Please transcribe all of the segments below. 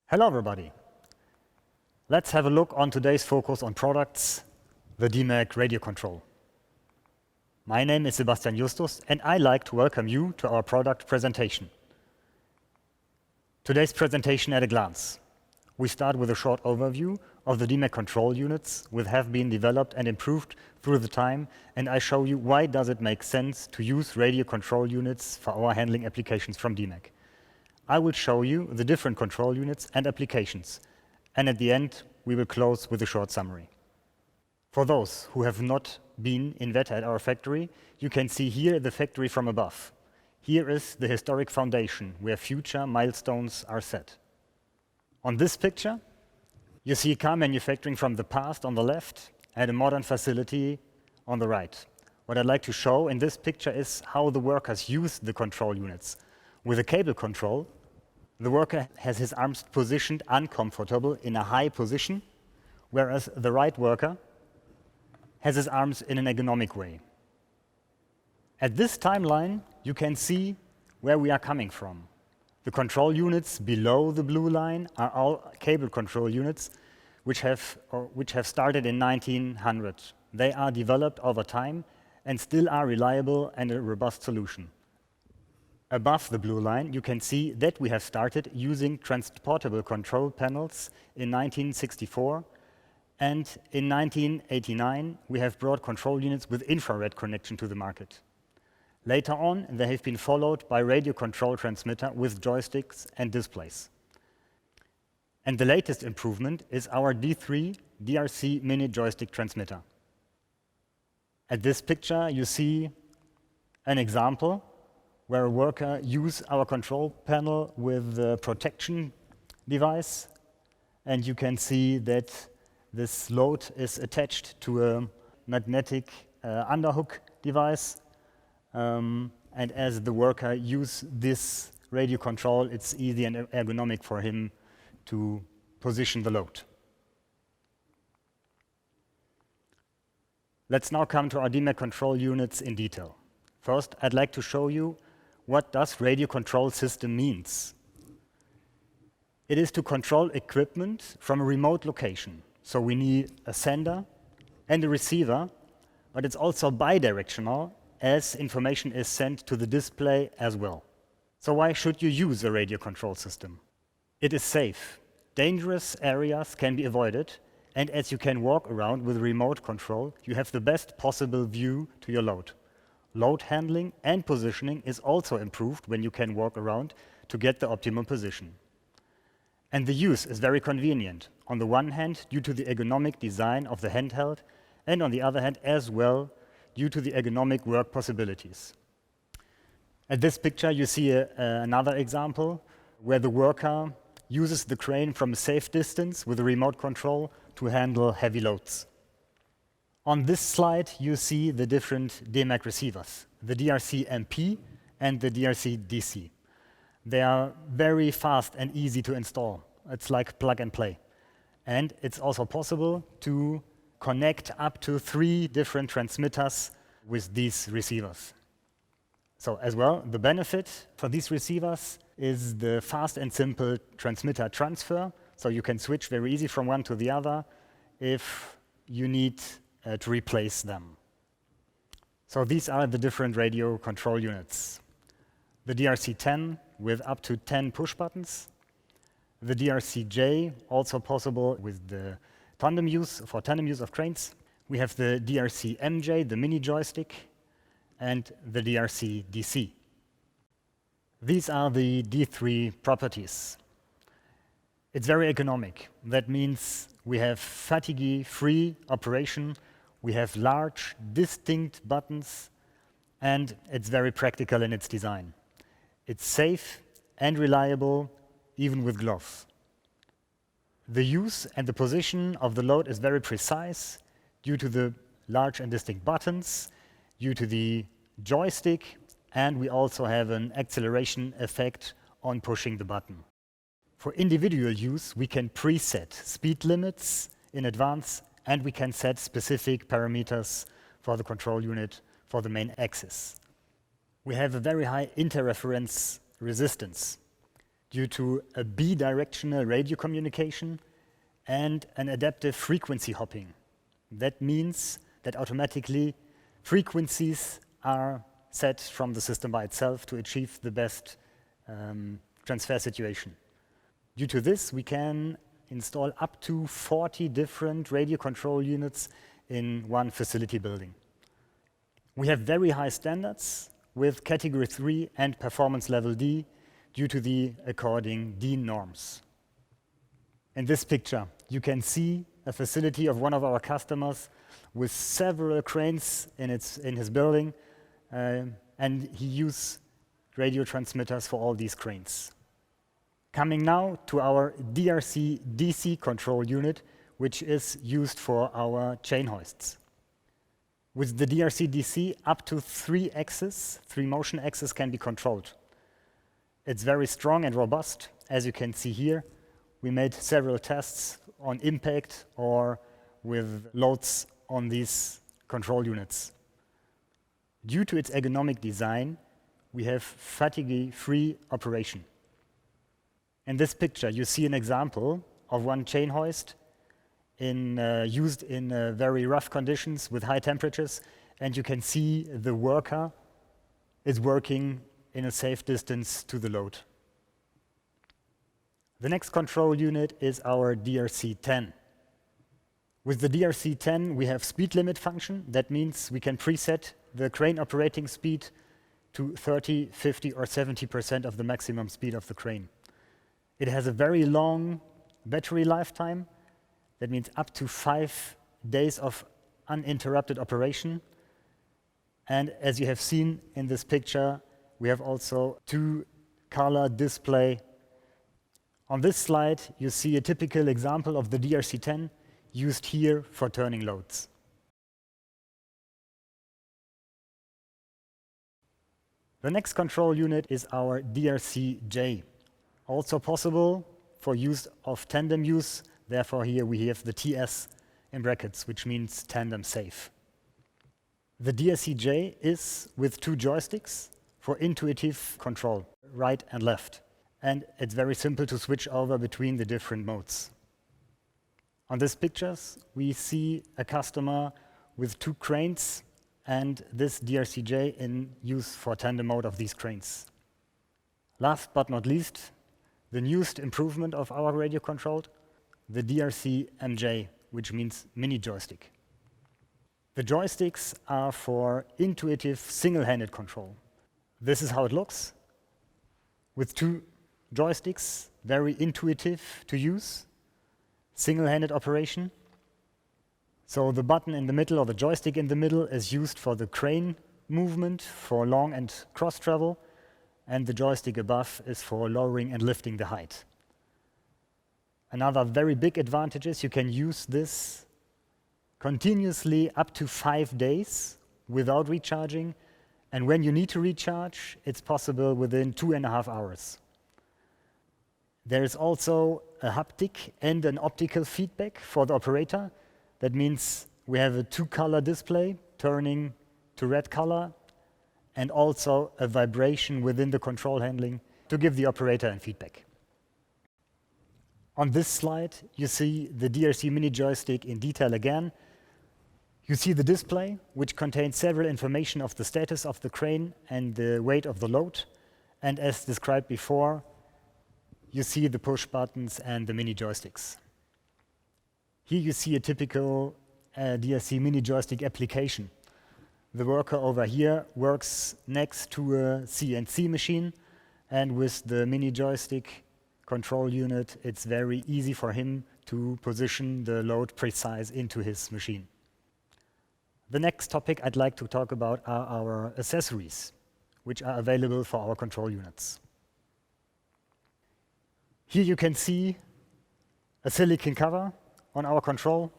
Hello everybody. Let's have a look on today's focus on products, the Demag radio control. My name is Sebastian Justus and I like to welcome you to our product presentation. Today's presentation at a glance. We start with a short overview of the Demag control units which have been developed and improved through the time, and I show you why does it make sense to use radio control units for our handling applications from Demag. I will show you the different control units and applications, and at the end we will close with a short summary. For those who have not been in Weta at our factory, you can see here the factory from above. Here is the historic foundation where future milestones are set. On this picture, you see car manufacturing from the past on the left and a modern facility on the right. What I'd like to show in this picture is how the workers use the control units. With a cable control, the worker has his arms positioned uncomfortable in a high position, whereas the right worker has his arms in an ergonomic way. At this timeline, you can see where we are coming from. The control units below the blue line are all cable control units which have started in 1900. They are developed over time and still are reliable and a robust solution. Above the blue line, you can see that we have started using transportable control panels in 1964, and in 1989 we have brought control units with infrared connection to the market. Later on, they have been followed by radio control transmitter with joysticks and displays. And the latest improvement is our D3 DRC mini joystick transmitter. At this picture, you see an example where a worker uses our control panel with a protection device, and you can see that this load is attached to a magnetic underhook device, and as the worker uses this radio control, it's easy and ergonomic for him to position the load. Let's now come to our Demag control units in detail. First, I'd like to show you what does radio control system means. It is to control equipment from a remote location. So we need a sender and a receiver, but it's also bidirectional as information is sent to the display as well. So why should you use a radio control system? It is safe. Dangerous areas can be avoided, and as you can walk around with remote control, you have the best possible view to your load. Load handling and positioning is also improved when you can walk around to get the optimum position. And the use is very convenient, on the one hand due to the ergonomic design of the handheld, and on the other hand as well due to the ergonomic work possibilities. At this picture you see another example where the worker uses the crane from a safe distance with a remote control to handle heavy loads. On this slide, you see the different Demag receivers, the DRC MP and the DRC DC. They are very fast and easy to install. It's like plug and play. And it's also possible to connect up to 3 different transmitters with these receivers. So as well, the benefit for these receivers is the fast and simple transmitter transfer. So you can switch very easy from one to the other if you need to replace them. So these are the different radio control units. The DRC-10 with up to 10 push buttons. The DRC-J, also possible with the tandem use of cranes. We have the DRC-MJ, the mini joystick, and the DRC-DC. These are the D3 properties. It's very ergonomic. That means we have fatigue-free operation. We have large, distinct buttons, and it's very practical in its design. It's safe and reliable, even with gloves. The use and the position of the load is very precise due to the large and distinct buttons, due to the joystick, and we also have an acceleration effect on pushing the button. For individual use, we can preset speed limits in advance, and we can set specific parameters for the control unit for the main axis. We have a very high interference resistance. due to a bidirectional radio communication and an adaptive frequency hopping. That means that automatically frequencies are set from the system by itself to achieve the best transfer situation. Due to this, we can install up to 40 different radio control units in one facility building. We have very high standards with category 3 and performance level D due to the according DIN norms. In this picture, you can see a facility of one of our customers with several cranes in his building, and he uses radio transmitters for all these cranes. Coming now to our DRC DC control unit, which is used for our chain hoists. With the DRC DC, up to 3 motion axes can be controlled. It's very strong and robust. As you can see here, we made several tests on impact or with loads on these control units. Due to its ergonomic design, we have fatigue-free operation. In this picture, you see an example of one chain hoist used in very rough conditions with high temperatures, and you can see the worker is working in a safe distance to the load. The next control unit is our DRC-10. With the DRC-10, we have speed limit function. That means we can preset the crane operating speed to 30, 50, or 70% of the maximum speed of the crane. It has a very long battery lifetime. That means up to 5 days of uninterrupted operation. And as you have seen in this picture, we have also 2-color display. On this slide, you see a typical example of the DRC-10 used here for turning loads. The next control unit is our DRC-J, also possible for use of tandem use. Therefore, here we have the TS in brackets, which means tandem safe. The DRC-J is with 2 joysticks for intuitive control, right and left. And it's very simple to switch over between the different modes. On these pictures, we see a customer with 2 cranes and this DRC-J in use for tandem mode of these cranes. Last but not least, the newest improvement of our radio controlled, the DRC-MJ, which means mini joystick. The joysticks are for intuitive single-handed control. This is how it looks, with 2 joysticks, very intuitive to use, single-handed operation. So the button in the middle or the joystick in the middle is used for the crane movement, for long and cross travel, and the joystick above is for lowering and lifting the height. Another very big advantage is you can use this continuously up to 5 days without recharging, and when you need to recharge, it's possible within 2.5 hours. There is also a haptic and an optical feedback for the operator. That means we have a 2-color display turning to red color, and also a vibration within the control handling to give the operator a feedback. On this slide, you see the DRC mini joystick in detail again. You see the display, which contains several information of the status of the crane and the weight of the load. And as described before, you see the push buttons and the mini joysticks. Here you see a typical DRC mini joystick application. The worker over here works next to a CNC machine, and with the mini joystick control unit, it's very easy for him to position the load precise into his machine. The next topic I'd like to talk about are our accessories, which are available for our control units. Here you can see a silicone cover on our control.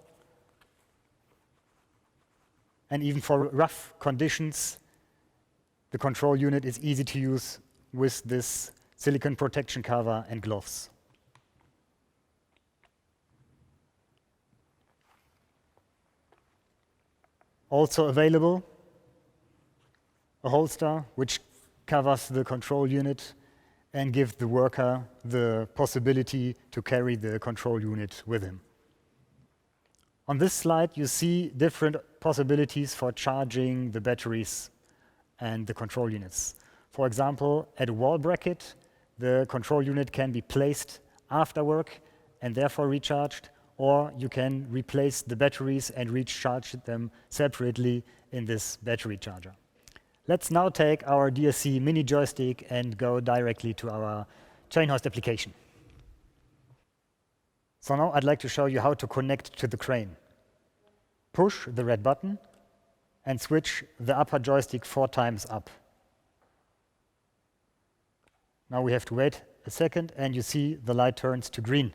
And even for rough conditions, the control unit is easy to use with this silicone protection cover and gloves. Also available, a holster which covers the control unit and give the worker the possibility to carry the control unit with him. On this slide, you see different possibilities for charging the batteries and the control units. For example, at a wall bracket, the control unit can be placed after work and therefore recharged, or you can replace the batteries and recharge them separately in this battery charger. Let's now take our DSC mini joystick and go directly to our chain hoist application. So now I'd like to show you how to connect to the crane. Push the red button and switch the upper joystick 4 times up. Now we have to wait a second and you see the light turns to green.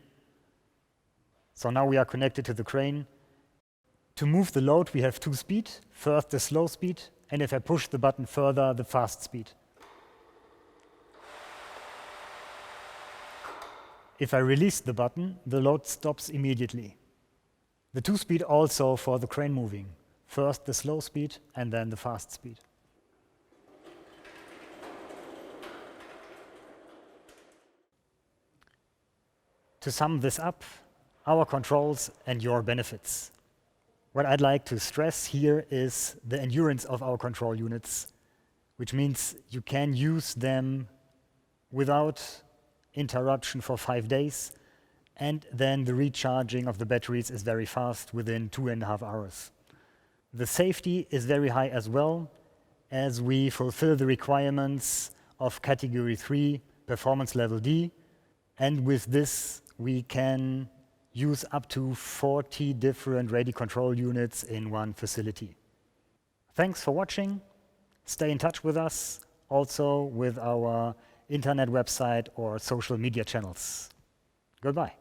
So now we are connected to the crane. To move the load, we have 2 speeds. First the slow speed, and if I push the button further, the fast speed. If I release the button, the load stops immediately. The 2 speed also for the crane moving. First the slow speed and then the fast speed. To sum this up, our controls and your benefits. What I'd like to stress here is the endurance of our control units, which means you can use them without interruption for 5 days, and then the recharging of the batteries is very fast within 2.5 hours. The safety is very high as well, as we fulfill the requirements of Category 3 Performance Level D, and with this we can use up to 40 different radio control units in one facility. Thanks for watching. Stay in touch with us, also with our internet website or social media channels. Goodbye.